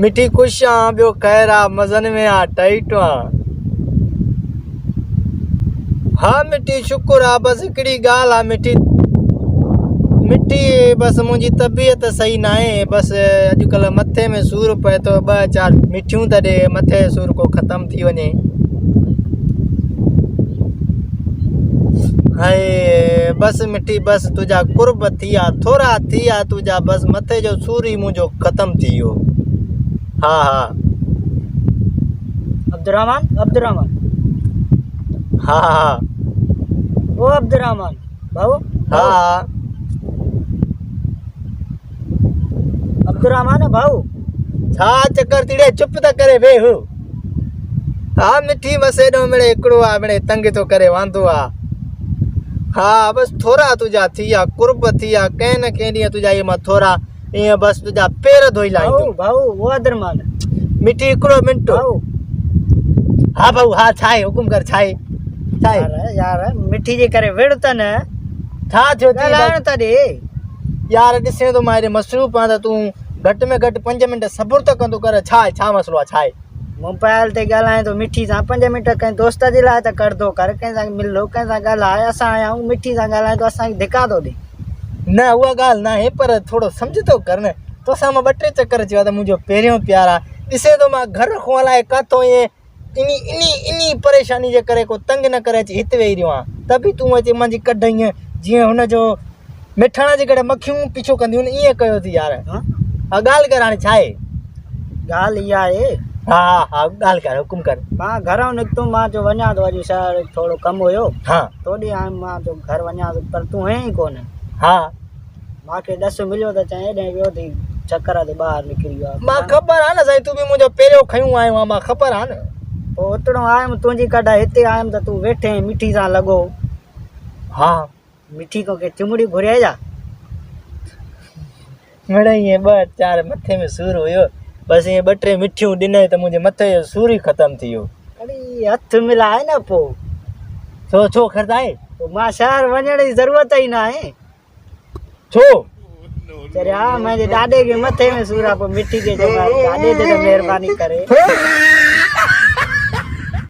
मिठी खुश हाँ बियो खैर आ मज़न में आ टाइट हाँ मिठी शुक्र आ बस हिकिड़ी ॻाल्हि आहे मिठी मिठी बस मुंहिंजी तबीयत सही ना आहे बस अॼुकल्ह मथे में सूर पए थो 2-4 मिठियूं त ॾे मथे सूर को ख़तम थी वञे हाय बस मिठी बस तुंहिंजा कुर्ब थी आ थोरा थी आ तुंहिंजा बस मथे जो सूर ई मुंहिंजो ख़तम थी वियो हाँ हाँ अब्दुर्रहमान हाँ हाँ ओ अब्दुर्रहमान भाऊ हाँ अब्दुर्रहमान भाऊ छा चक्कर तीड़े चुप त करे वे हो हाँ मिठी बस एॾो मिड़े हिकिड़ो आहे मिड़े तंग थो करे वांदो आहे हाँ बस थोरा तुंहिंजा थी विया कुर्ब थी विया कंहिं न कंहिं ॾींहुं तुंहिंजा इहे मां थोरा ईअं बस तुंहिंजा पेर धोई लाहींदुमि भाऊ वो अब्दुर्रहमान मिठी हिकिड़ो मिंट भाऊ हाँ भाऊ हाँ छा आहे हुकुम कर छा आहे छा आहे यार मिठी जे करे विड़ त न छा थियो थी ॻाल्हाइण त ॾे यार ॾिसे थो मां हेॾे मसरूफ़ आहियां त तूं घटि में घटि 5 मिंट सब्र त कंदो कर छा आहे छा मसलो आहे छा आहे मोबाइल ते ॻाल्हाए थो मिठी सां 5 मिंट कंहिं दोस्त जे लाइ त करदो कर कंहिं सां मिलो कंहिं सां ॻाल्हाए असां आया आहियूं मिठी सां ॻाल्हाए तो असांखे धिका थो ॾे न उहा ॻाल्हि न आहे पर थोरो सम्झ थो कर न तोसां मां 2-3 चकर चयो त मुंहिंजो पहिरियों प्यार आहे ॾिसे थो मां घर खां अलाए काथो ईअं इन परेशानी जे करे को तंग न करे अची हिते वेही रहियो आहियां त बि तूं अची मुंहिंजी कढ ईअं जीअं हुनजो मिठाण जे करे मखियूं पीछो कंदियूं आहिनि ईअं कयो थी यार हा ॻाल्हि कर हाणे छा आहे ॻाल्हि इहा आहे हा हा ॻाल्हि कर हुकुम कर मां घरों निकितुमि मां जो वञा थो अॼु शहर थोरो कमु हुयो हाँ तोॾे आयुमि मां जो घर वञा थो पर तूं है ई कोन हा मूंखे ॾस मिलियो त चई हेॾे वियो थी चकर ते ॿाहिरि निकिरी वियो मां ख़बर आहे न साईं तूं बि मुंहिंजो पहिरियों खयूं आयो आहे मां ख़बर आहे न पोइ उतणो आयुमि तुंहिंजी कढा हिते आयुमि त तूं वेठे मिठी सां लॻो हा मिठी को के चिमड़ी घुरिया जा मिड़े ईअं 2-4 मथे में सूर हुयो बसि ईअं 2-3 मिठियूं ॾिनई त मुंहिंजे मथे जो सूर ई ख़तम थी वियो अड़े हथ मिलाए न पोइ छो ख़र्च आहे मां शहर वञण जी ज़रूरत ई न आहे छो चरिया मुंहिंजे ॾाॾे खे मथे में सूर आहे पोइ मिठी खे चयो ॾाॾे ते त महिरबानी करे